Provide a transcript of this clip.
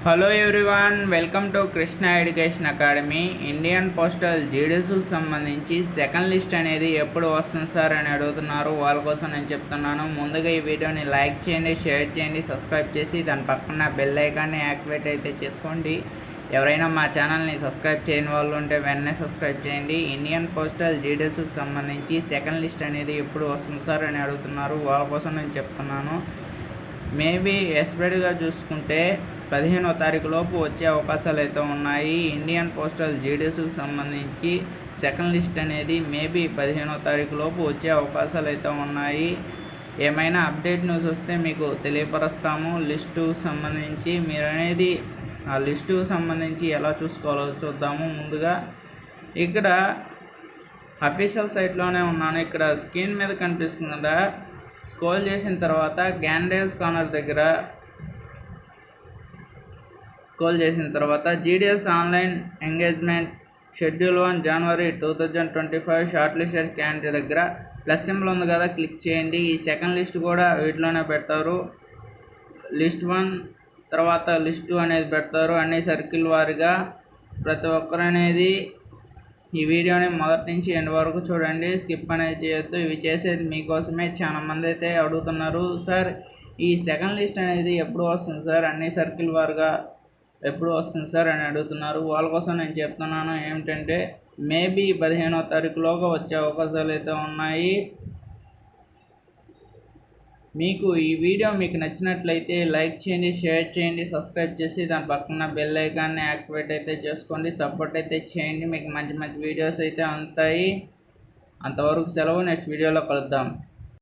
Hello everyone, welcome to Krishna education academy. Indian postal జీడీఎస్కు సంబంధించి second list అనేది ఎప్పుడు వస్తుంది సార్ అని అడుగుతున్నారు. వాళ్ళ కోసం నేను చెప్తున్నాను. ముందుగా ఈ వీడియోని లైక్ చేయండి, షేర్ చేయండి, సబ్స్క్రైబ్ చేసి దాని పక్కన బెల్ ఐకాన్ని యాక్టివేట్ అయితే చేసుకోండి. ఎవరైనా మా ఛానల్ని సబ్స్క్రైబ్ చేయని వాళ్ళు ఉంటే వెంటనే సబ్స్క్రైబ్ చేయండి. ఇండియన్ పోస్టల్ జీడీఎస్కు సంబంధించి సెకండ్ లిస్ట్ అనేది ఎప్పుడు వస్తుంది సార్ అని అడుగుతున్నారు. వాళ్ళ కోసం నేను చెప్తున్నాను. మేబీ ఎస్పెక్ట్గా చూసుకుంటే 15వ తారీఖు లోపు వచ్చే అవకాశాలు అయితే ఉన్నాయి. ఇండియన్ పోస్టల్ జీడీఎస్కు సంబంధించి సెకండ్ లిస్ట్ అనేది మేబీ 15వ తారీఖు లోపు వచ్చే అవకాశాలు అయితే ఉన్నాయి. ఏమైనా అప్డేట్ న్యూస్ వస్తే మీకు తెలియపరుస్తాము. లిస్టు సంబంధించి మీరు అనేది ఆ లిస్టు సంబంధించి ఎలా చూసుకోవాలో చూద్దాము. ముందుగా ఇక్కడ అఫీషియల్ సైట్లోనే ఉన్నాను. ఇక్కడ స్క్రీన్ మీద కనిపిస్తుంది కదా, స్క్రోల్ చేసిన తర్వాత క్యాండిడేట్స్ కార్నర్ దగ్గర స్క్రోల్ చేసిన తర్వాత జీడీఎస్ ఆన్లైన్ ఎంగేజ్మెంట్ షెడ్యూల్ 1 జనవరి 2025 షార్ట్ లిస్టెడ్ క్యాండిడేట్ దగ్గర ప్లస్ సింబల్ ఉంది కదా, క్లిక్ చేయండి. ఈ సెకండ్ లిస్ట్ కూడా వీటిలోనే పెడతారు. లిస్ట్ 1 తర్వాత లిస్ట్ 2 అనేది పెడతారు. అన్ని సర్కిల్ వారీగా ప్రతి ఒక్కరు అనేది ఈ వీడియోని మొదటి నుంచి ఎండ్ వరకు చూడండి, స్కిప్ అనేది చేయొద్దు. ఇవి చేసేది మీకోసమే. చాలా మంది అయితే అడుగుతున్నారు, సార్ ఈ సెకండ్ లిస్ట్ అనేది ఎప్పుడు వస్తుంది సార్, అన్ని సర్కిల్ వారుగా ఎప్పుడు వస్తుంది సార్ అని అడుగుతున్నారు. వాళ్ళ కోసం నేను చెప్తున్నాను ఏమిటంటే మేబీ 15వ తారీఖులోగా వచ్చే అవకాశాలు అయితే ఉన్నాయి. మీకు ఈ వీడియో మీకు నచ్చినట్లయితే లైక్ చేయండి, షేర్ చేయండి, సబ్స్క్రైబ్ చేసి దాని పక్కన బెల్ ఐకాన్ని యాక్టివేట్ అయితే చేసుకోండి. సపోర్ట్ అయితే చేయండి. మీకు మంచి మంచి వీడియోస్ అయితే అందుతాయి. అంతవరకు సెలవు. నెక్స్ట్ వీడియోలో కలుద్దాం.